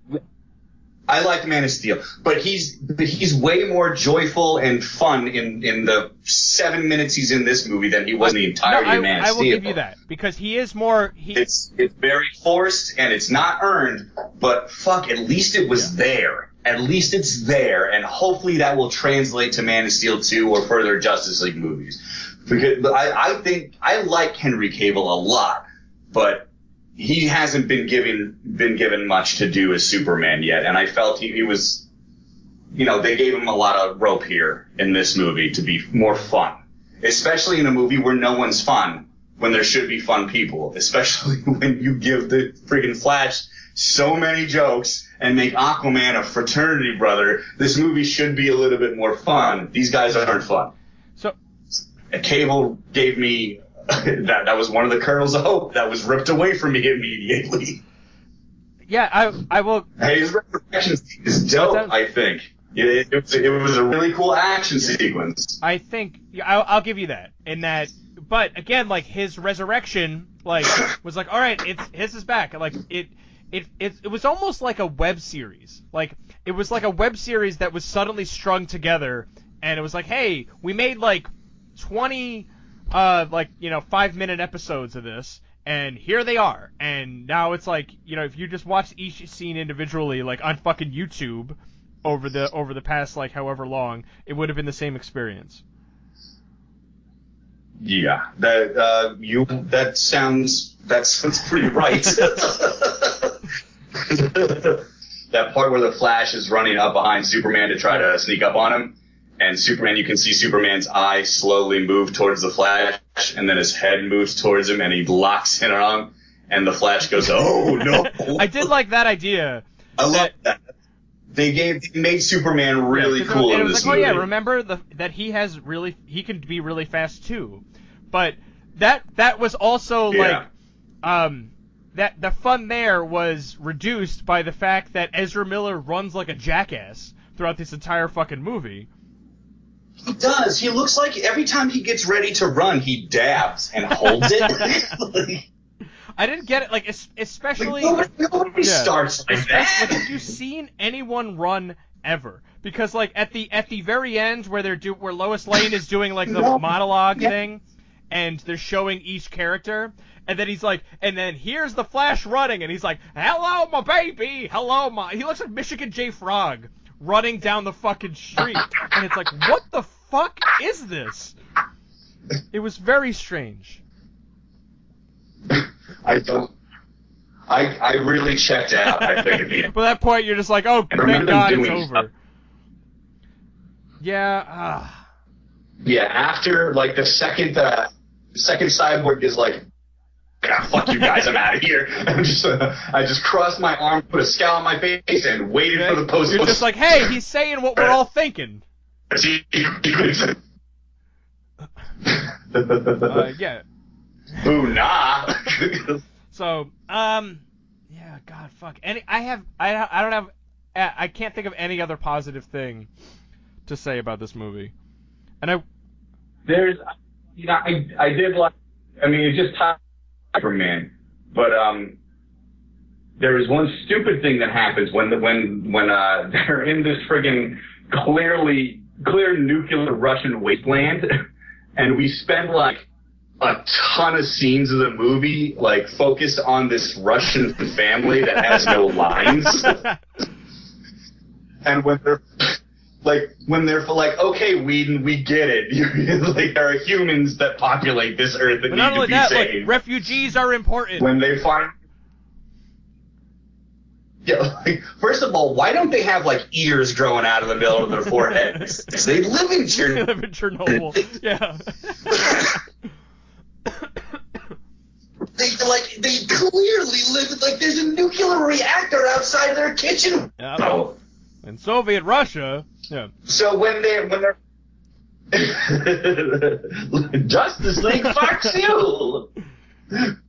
I liked Man of Steel, but he's way more joyful and fun in the 7 minutes he's in this movie than he was in the entirety of Man of Steel. I will give you that because he is more. It's very forced and it's not earned, but fuck, at least it was there. At least it's there, and hopefully that will translate to Man of Steel 2 or further Justice League movies. Because I think I like Henry Cavill a lot, but he hasn't been given much to do as Superman yet, and I felt he was, they gave him a lot of rope here in this movie to be more fun, especially in a movie where no one's fun when there should be fun people, especially when you give the friggin' Flash so many jokes and make Aquaman a fraternity brother. This movie should be a little bit more fun. These guys aren't fun. So, Cable gave me that was one of the kernels of hope that was ripped away from me immediately. Yeah, I will. Hey, his resurrection is dope. I think it was a really cool action sequence. I think I'll give you that. In that, but again, like his resurrection, was like, all right, his is back. Like it was almost like a web series. Like it was like a web series that was suddenly strung together, and it was like, hey, we made like 20 5-minute episodes of this, and here they are. And now it's like, if you just watch each scene individually, like on fucking YouTube over the past like however long, it would have been the same experience. Yeah, that sounds pretty right. That part where the Flash is running up behind Superman to try to sneak up on him, and Superman, you can see Superman's eye slowly move towards the Flash, and then his head moves towards him, and he locks in on him, and the Flash goes, "Oh no!" I did like that idea. I love that. They made Superman really cool in this movie. Oh yeah, remember that he can be really fast too, but that was also like that the fun there was reduced by the fact that Ezra Miller runs like a jackass throughout this entire fucking movie. He does. He looks like every time he gets ready to run, he dabs and holds it. I didn't get it, like, especially... Nobody starts like that. Like, have you seen anyone run ever? Because, like, at the very end, where Lois Lane is doing, like, the monologue thing, and they're showing each character, and then he's like, and then here's the Flash running, and he's like, hello, my baby, hello, my... He looks like Michigan J. Frog running down the fucking street, and it's like, what the fuck is this? It was very strange. I really checked out. I think By that point, you're just like, oh, thank God it's over. Yeah. Yeah. After like the second Cyborg is like, fuck you guys, I'm out of here. I just crossed my arm, put a scowl on my face, and waited for the post. You're just like, hey, he's saying what we're all thinking. Yeah. Ooh, nah. So, yeah, God, fuck. I can't think of any other positive thing to say about this movie. And I did like, I mean, it's just Superman, but there is one stupid thing that happens when they're in this friggin' clear nuclear Russian wasteland, and we spend like a ton of scenes of the movie, like, focused on this Russian family that has no lines. And when they're like, okay, Whedon, we get it. Like, there are humans that populate this earth that need to be saved. Like, refugees are important. When they find... Yeah, like, first of all, why don't they have, like, ears growing out of the middle of their foreheads? They live in Chernobyl. They live in Chernobyl, yeah. They clearly live, like, there's a nuclear reactor outside their kitchen. Yeah. Oh. In Soviet Russia, yeah. So when they're Justice League, fucks you.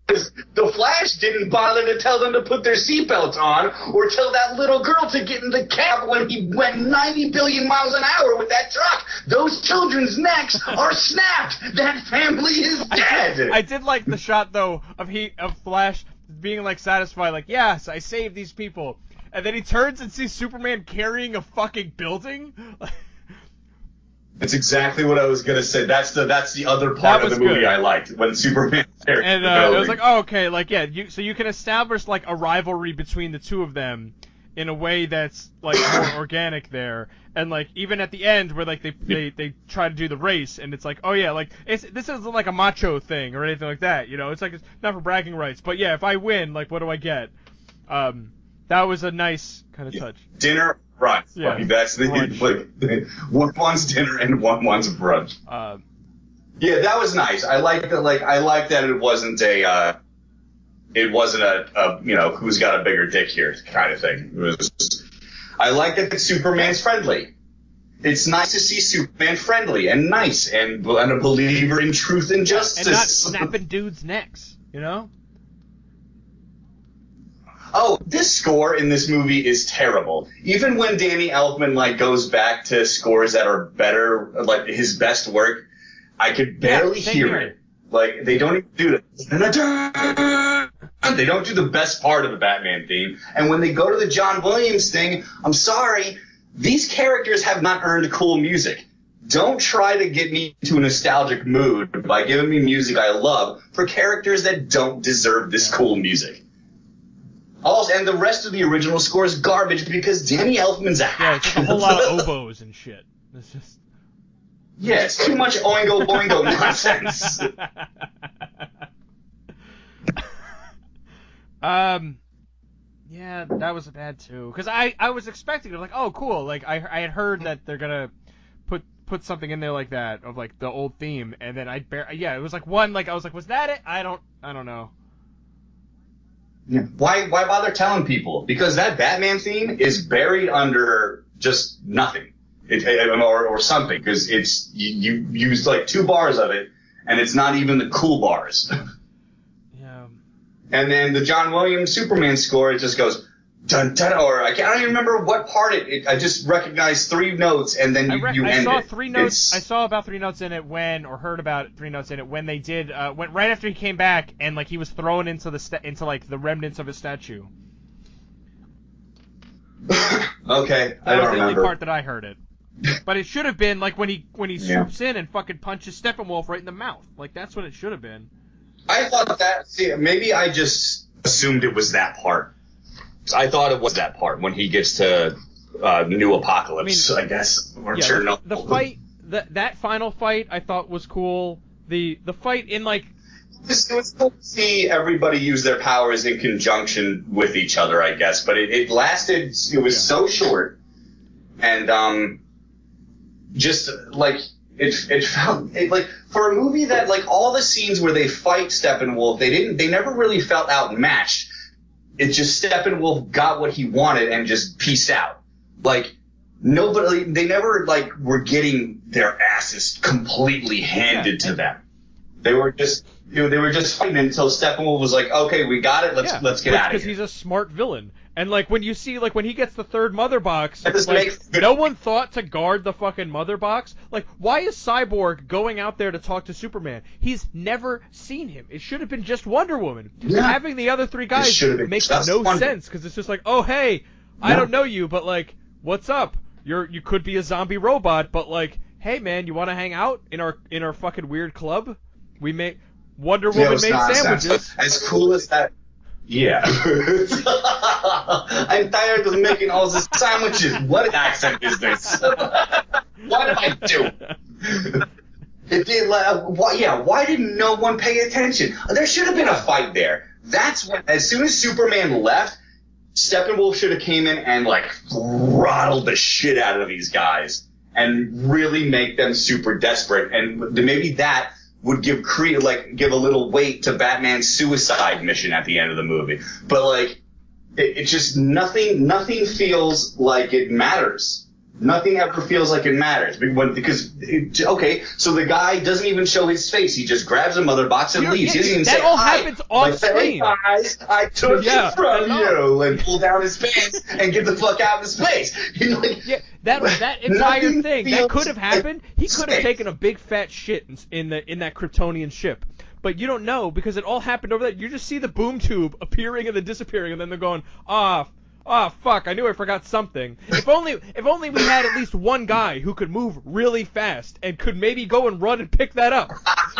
The Flash didn't bother to tell them to put their seatbelts on or tell that little girl to get in the cab when he went 90 billion miles an hour with that truck. Those children's necks are snapped. That family is dead. I did like the shot, though, of Flash being, like, satisfied, like, yes, I saved these people. And then he turns and sees Superman carrying a fucking building. That's exactly what I was gonna say. That's the other part of the movie I liked, when Superman carried the building. It was like, oh, okay, like, yeah, so you can establish, like, a rivalry between the two of them in a way that's, like, more organic there. And, like, even at the end where, like, they try to do the race, and it's like, oh yeah, like, this isn't like a macho thing or anything like that, you know? It's like, it's not for bragging rights, but yeah, if I win, like, what do I get? That was a nice kind of touch. Dinner, brunch. Yeah. Like, that's like, one wants dinner and one wants brunch. Yeah, that was nice. I like that. Like, I like that it wasn't a you know, who's got a bigger dick here kind of thing. It was. I like that Superman's friendly. It's nice to see Superman friendly and nice and a believer in truth and justice. And not snapping dudes' necks, you know? Oh, this score in this movie is terrible. Even when Danny Elfman, like, goes back to scores that are better, like his best work, I could barely hear it. Like, they don't even do the... They don't do the best part of the Batman theme. And when they go to the John Williams thing, I'm sorry, these characters have not earned cool music. Don't try to get me into a nostalgic mood by giving me music I love for characters that don't deserve this cool music. Also, and the rest of the original score is garbage because Danny Elfman's a hack. Yeah, it's just a whole lot of oboes and shit. It's just... Yeah, it's too much Oingo Boingo nonsense. Yeah, that was bad too. Because I was expecting it, like, oh, cool. Like, I had heard that they're gonna put something in there like that of like the old theme, and then it was like one, like I was like, was that it? I don't know. Yeah. Why bother telling people? Because that Batman theme is buried under just nothing, or something. Because it's you used like 2 bars of it, and it's not even the cool bars. Yeah. And then the John Williams Superman score, it just goes dun dun, or I don't even remember what part I just recognized 3 notes, and then you end it. I saw 3 notes. I saw about 3 notes in it heard about 3 notes in it when they did went right after he came back, and like he was thrown into into like the remnants of his statue. Okay, I That don't was the only remember. part that I heard it. But it should have been like when he swoops in and fucking punches Steppenwolf right in the mouth. Like that's what it should have been. I thought that. See, maybe I just assumed it was that part. I thought it was that part when he gets to the New Apocalypse, I guess, or Chernobyl. The fight, that final fight, I thought was cool. The fight in like. It was cool to see everybody use their powers in conjunction with each other, I guess. But it lasted. It was so short, and just like. It felt like for a movie that like all the scenes where they fight Steppenwolf, they never really felt outmatched. It's just Steppenwolf got what he wanted and just peaced out. Like they never like were getting their asses completely handed to them. They were just fighting until Steppenwolf was like, okay, we got it. Let's get out of here. Because he's a smart villain. And like when you see like when he gets the 3rd mother box, like, no one thought to guard the fucking mother box. Like why is Cyborg going out there to talk to Superman? He's never seen him. It should have been just Wonder Woman. Yeah. Having the other 3 guys makes no sense because it's just like, oh hey, I don't know you, but like, what's up? You could be a zombie robot, but like, hey man, you want to hang out in our fucking weird club? We make Wonder Woman made sandwiches. As cool as that. Yeah. I'm tired of making all these sandwiches. What accent is this? What did I do? Why didn't no one pay attention? There should have been a fight there. That's when, as soon as Superman left, Steppenwolf should have came in and like throttled the shit out of these guys and really make them super desperate. And maybe that would give a little weight to Batman's suicide mission at the end of the movie. But like, it just nothing feels like it matters. Nothing ever feels like it matters so the guy doesn't even show his face. He just grabs a mother box and leaves. He doesn't even say that all hi. happens off screen. Hey guys, I took it from you, and pull down his pants and get the fuck out of his face. That entire thing that could have happened. He could have taken a big fat shit in that Kryptonian ship. But you don't know because it all happened over there. You just see the boom tube appearing and then disappearing, and then they're going, oh fuck, I knew I forgot something. If only we had at least one guy who could move really fast and could maybe go and run and pick that up.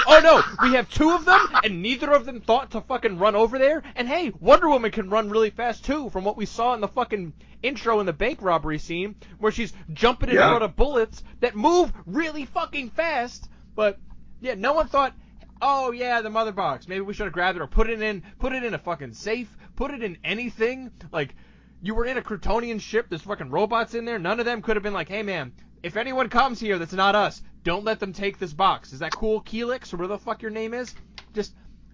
Oh no, we have 2 of them and neither of them thought to fucking run over there. And hey, Wonder Woman can run really fast too, from what we saw in the fucking intro in the bank robbery scene where she's jumping in front of bullets that move really fucking fast. But yeah, no one thought, oh yeah, the mother box. Maybe we should have grabbed it or put it in a fucking safe, put it in anything. Like, you were in a Kryptonian ship, there's fucking robots in there, none of them could have been like, hey man, if anyone comes here that's not us, don't let them take this box. Is that cool, Keelix, or whatever the fuck your name is? Just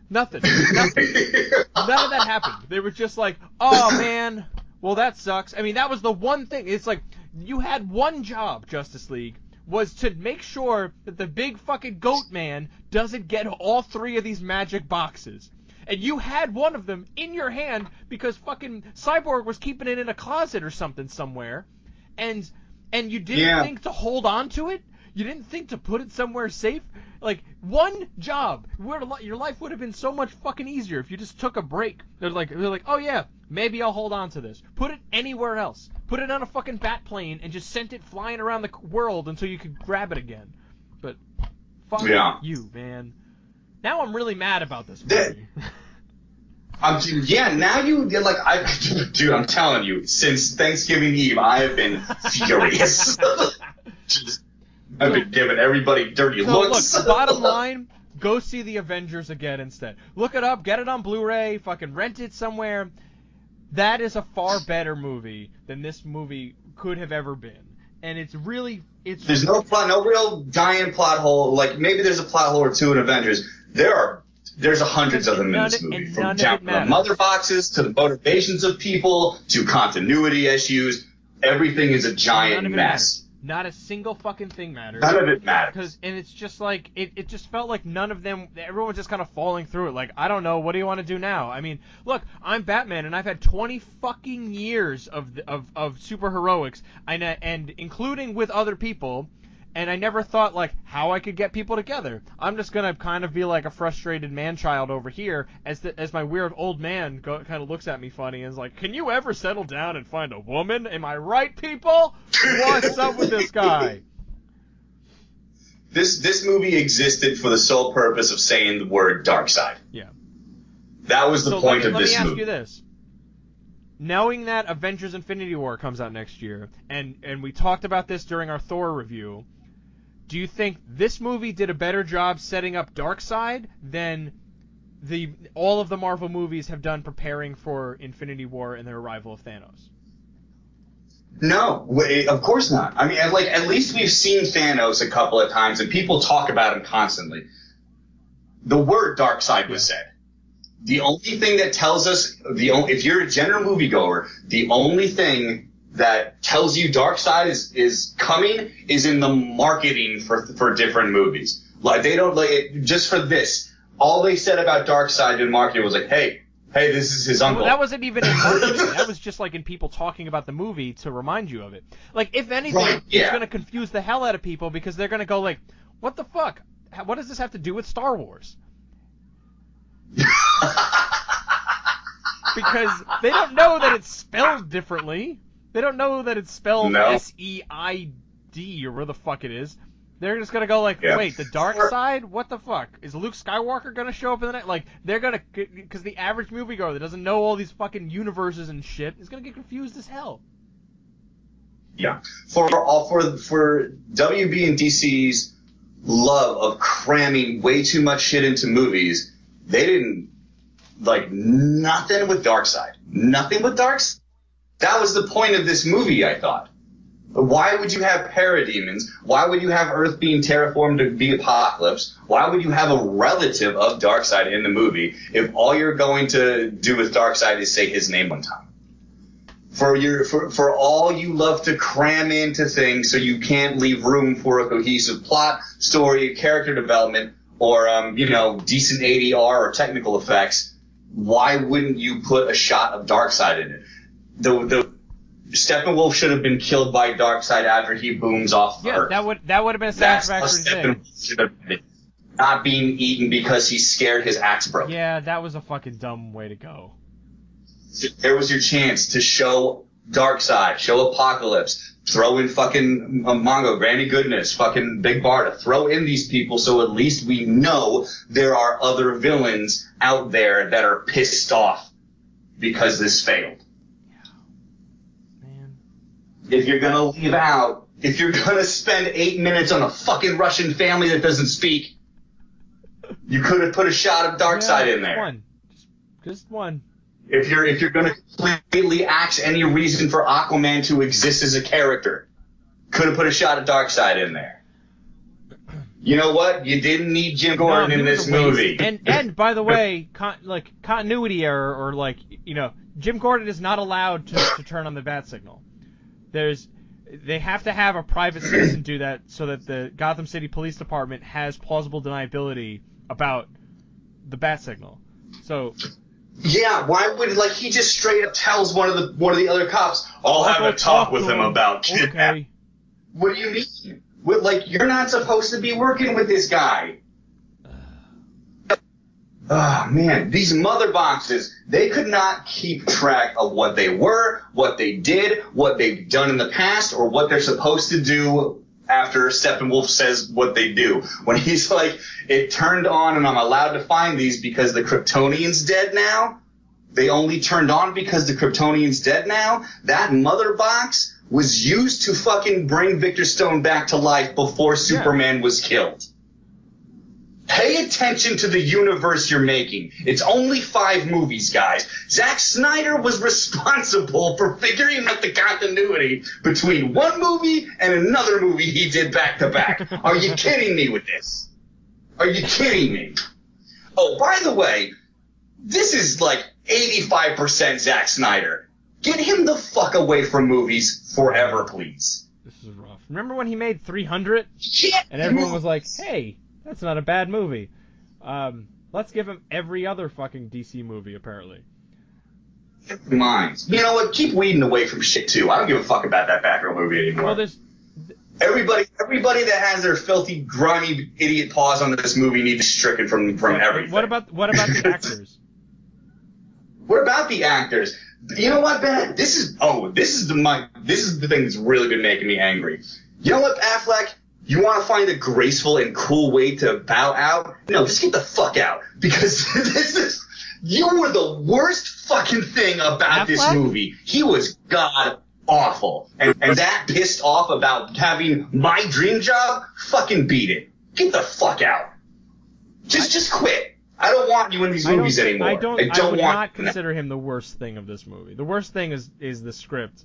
nothing. None of that happened. They were just like, oh man, well that sucks. I mean, that was the one thing. It's like, you had one job, Justice League, was to make sure that the big fucking goat man doesn't get all 3 of these magic boxes. And you had one of them in your hand because fucking Cyborg was keeping it in a closet or something somewhere. And you didn't think to hold on to it? You didn't think to put it somewhere safe? Like, one job. Your life would have been so much fucking easier if you just took a break. They're like, oh yeah, maybe I'll hold on to this. Put it anywhere else. Put it on a fucking bat plane and just sent it flying around the world until you could grab it again. But fuck you, man. Now I'm really mad about this movie. Yeah, now you're like, dude, I'm telling you, since Thanksgiving Eve, I have been furious. I've been giving everybody dirty looks. Look, bottom line, go see the Avengers again instead. Look it up, get it on Blu-ray, fucking rent it somewhere. That is a far better movie than this movie could have ever been. And there's no real giant plot hole. Like, maybe there's a plot hole or two in Avengers. There's hundreds of them in this movie. From the mother boxes to the motivations of people to continuity issues. Everything is a giant mess. Not a single fucking thing matters. None of it matters. And it's just like, it just felt like none of them, everyone was just kind of falling through it. Like, I don't know, what do you want to do now? I mean, look, I'm Batman, and I've had 20 fucking years of super heroics, and including with other people, and I never thought, like, how I could get people together. I'm just gonna kind of be like a frustrated man-child over here, as my weird old man kind of looks at me funny and is like, can you ever settle down and find a woman? Am I right, people? What's up with this guy? This movie existed for the sole purpose of saying the word dark side. Yeah. That was the point of this movie. Let me ask you this. Knowing that Avengers Infinity War comes out next year, and we talked about this during our Thor review, do you think this movie did a better job setting up Darkseid than all of the Marvel movies have done preparing for Infinity War and the arrival of Thanos? No, of course not. I mean, at least we've seen Thanos a couple of times, and people talk about him constantly. The word Darkseid was said. The only thing that tells us, if you're a general moviegoer, the only thing that tells you Darkseid is coming is in the marketing for different movies. Like, they don't, like, just for this, all they said about Darkseid in marketing was like, hey, this is his uncle. Well, that wasn't even in marketing. That was just like in people talking about the movie to remind you of it. Like, if anything, it's going to confuse the hell out of people because they're going to go like, what the fuck? What does this have to do with Star Wars? Because they don't know that it's spelled differently. They don't know that it's spelled S-E-I-D or where the fuck it is. They're just gonna go like, wait, the dark side? What the fuck? Is Luke Skywalker gonna show up in the night? Like, they're gonna, because the average moviegoer that doesn't know all these fucking universes and shit is gonna get confused as hell. Yeah. For WB and DC's love of cramming way too much shit into movies, they didn't, like, nothing with Darkseid. Nothing with Darkseid. That was the point of this movie, I thought. Why would you have parademons? Why would you have Earth being terraformed to be Apocalypse? Why would you have a relative of Darkseid in the movie if all you're going to do with Darkseid is say his name one time? For all you love to cram into things so you can't leave room for a cohesive plot, story, character development, or decent ADR or technical effects, why wouldn't you put a shot of Darkseid in it? The Steppenwolf should have been killed by Darkseid after he booms off Earth. Yeah, that would have been a satisfactory thing. Should have been not being eaten because he scared his axe broke. Yeah, that was a fucking dumb way to go. There was your chance to show Darkseid, show Apocalypse, throw in fucking Mongo, Granny Goodness, fucking Big Barda, throw in these people so at least we know there are other villains out there that are pissed off because this failed. If you're gonna leave out, if you're gonna spend 8 minutes on a fucking Russian family that doesn't speak, you could have put a shot of Darkseid in there. One. Just one. If you're gonna completely axe any reason for Aquaman to exist as a character, could have put a shot of Darkseid in there. You know what? You didn't need Jim Gordon in this movie. And by the way, continuity error, or Jim Gordon is not allowed to turn on the bat signal. They have to have a private citizen do that so that the Gotham City Police Department has plausible deniability about the bat signal. So yeah, why would he just straight up tells one of the other cops, I'll have a talk with him about kidnapping. Okay. What do you mean? You're not supposed to be working with this guy. Oh, man, these mother boxes, they could not keep track of what they were, what they did, what they've done in the past, or what they're supposed to do after Steppenwolf says what they do. When he's like, it turned on and I'm allowed to find these because the Kryptonian's dead now. they only turned on because the Kryptonian's dead now. That mother box was used to fucking bring Victor Stone back to life before Superman was killed. Pay attention to the universe you're making. It's only 5 movies, guys. Zack Snyder was responsible for figuring out the continuity between one movie and another movie he did back to back. Are you kidding me with this? Are you kidding me? Oh, by the way, this is like 85% Zack Snyder. Get him the fuck away from movies forever, please. This is rough. Remember when he made 300? Yeah. And everyone was like, hey, that's not a bad movie. Let's give him every other fucking DC movie, apparently. Minds. You know what? Keep weeding away from shit, too. I don't give a fuck about that Batgirl movie anymore. Well, there's... Everybody that has their filthy, grimy, idiot paws on this movie needs to be stricken from everything. What about the actors? What about the actors? You know what, Ben? This is the thing that's really been making me angry. You know what, Affleck? You want to find a graceful and cool way to bow out? No, just get the fuck out. Because you were the worst fucking thing about this movie. He was god awful. And that pissed off about having my dream job? Fucking beat it. Get the fuck out. Just quit. I don't want you in these movies anymore. I would not consider him the worst thing of this movie. The worst thing is the script.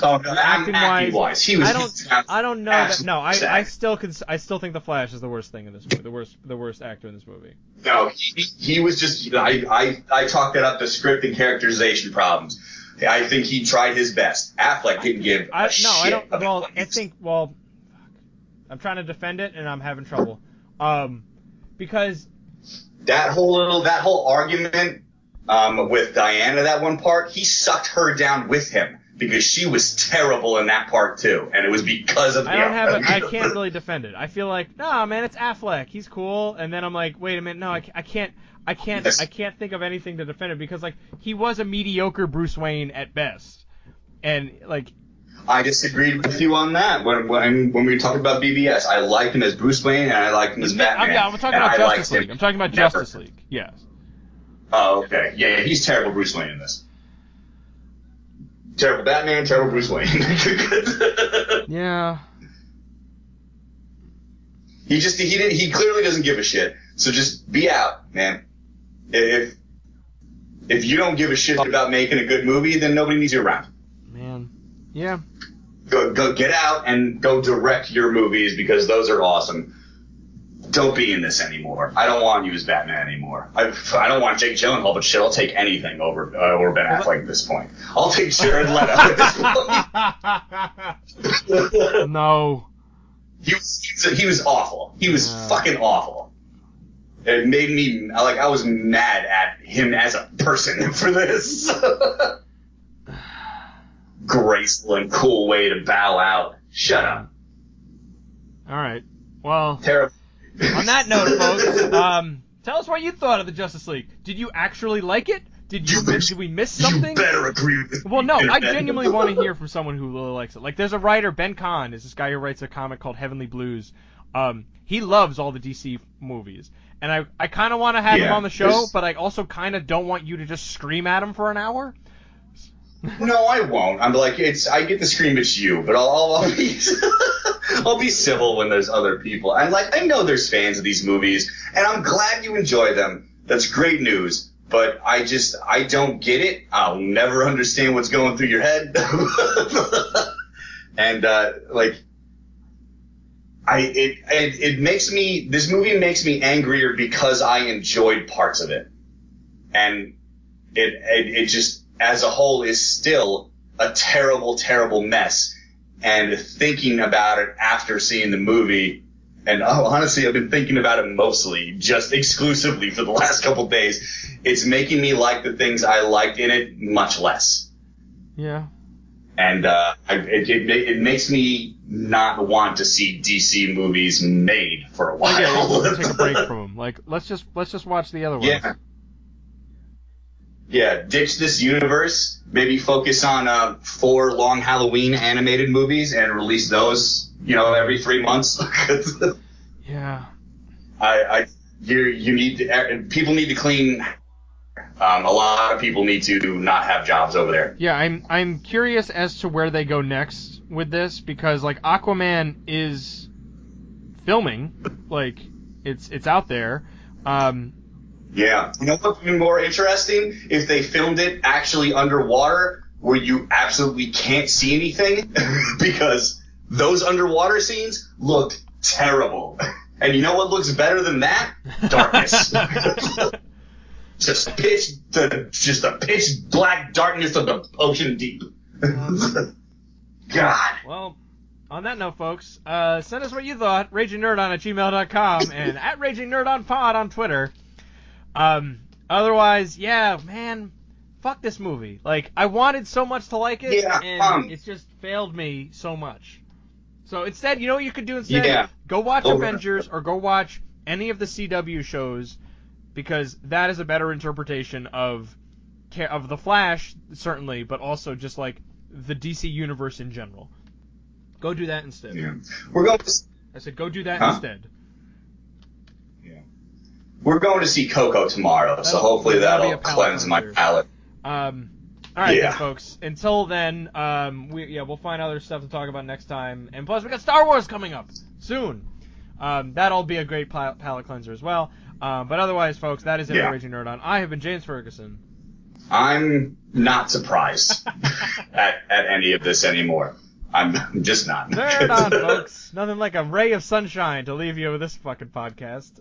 Acting wise, he was. I don't know that. No, I still think the Flash is the worst thing in this movie. The worst actor in this movie. No, he was just. I chalked that up to script and characterization problems. I think he tried his best. Affleck didn't give a shit. I don't. Well, I think. Well, I'm trying to defend it and I'm having trouble. Because that whole argument with Diana, that one part, he sucked her down with him because she was terrible in that part too, and it was because of I can't really defend it. I feel like, no, man, it's Affleck. He's cool, and then I'm like, wait a minute, no, I can't think of anything to defend it because like he was a mediocre Bruce Wayne at best, and like. I disagreed with you on that when we talked about BBS. I liked him as Bruce Wayne and I liked him as Batman. I'm talking about Justice League. I'm talking about Justice League. Yes. Oh, okay. Yeah, he's terrible Bruce Wayne in this. Terrible Batman, terrible Bruce Wayne. Yeah. He clearly doesn't give a shit. So just be out, man. If you don't give a shit about making a good movie, then nobody needs you around. Man. Yeah. Go get out and go direct your movies because those are awesome. Don't be in this anymore. I don't want you as Batman anymore. I don't want Jake Gyllenhaal, but shit, I'll take anything over Ben Affleck at this point. I'll take Jared Leto at this point. No. He was awful. He was fucking awful. It made me I was mad at him as a person for this. Graceful and cool way to bow out. Shut up. All right. Well, terrible. On that note, folks, tell us what you thought of the Justice League. Did you actually like it? Did we miss something? You better agree with me. Well, no, I genuinely want to hear from someone who really likes it. Like, there's a writer, Ben Kahn, is this guy who writes a comic called Heavenly Blues. He loves all the DC movies. And I kind of want to have him on the show, but I also kind of don't want you to just scream at him for an hour. No, I won't. I'm like, I get to scream at you, but I'll be I'll be civil when there's other people. And like, I know there's fans of these movies, and I'm glad you enjoy them. That's great news. But I don't get it. I'll never understand what's going through your head. And this movie makes me angrier because I enjoyed parts of it, and it just. As a whole is still a terrible, terrible mess. And thinking about it after seeing the movie, and honestly, I've been thinking about it mostly, just exclusively for the last couple days, it's making me like the things I liked in it much less. Yeah. And it makes me not want to see DC movies made for a while. Yeah, let's take a break from them. Like, let's just watch the other ones. Yeah. Yeah, ditch this universe. Maybe focus on 4 long Halloween animated movies and release those, every 3 months. Yeah. You need to, people need to clean A lot of people need to not have jobs over there. Yeah, I'm curious as to where they go next with this, because like Aquaman is filming, like it's out there. Yeah. You know what's even more interesting? If they filmed it actually underwater, where you absolutely can't see anything, because those underwater scenes looked terrible. And you know what looks better than that? Darkness. just the pitch black darkness of the ocean deep. God. Well, on that note, folks, send us what you thought. RagingNerdOn@gmail.com and @RagingNerdOnPod on Twitter. Otherwise, yeah, man, fuck this movie. Like, I wanted so much to like it, and it's just failed me so much. So instead, you know what you could do instead? Yeah. Go watch Avengers or go watch any of the CW shows, because that is a better interpretation of the Flash, certainly, but also just like the DC universe in general. Go do that instead. Yeah. I said go do that instead. Yeah. We're going to see Coco tomorrow, so hopefully that'll cleanse my palate. All right, then, folks. Until then, we'll find other stuff to talk about next time. And plus, we got Star Wars coming up soon. That'll be a great palate cleanser as well. But otherwise, folks, that is it for Raging Nerd On. I have been James Ferguson. I'm not surprised at any of this anymore. I'm just not. Nerd On, folks. Nothing like a ray of sunshine to leave you with this fucking podcast.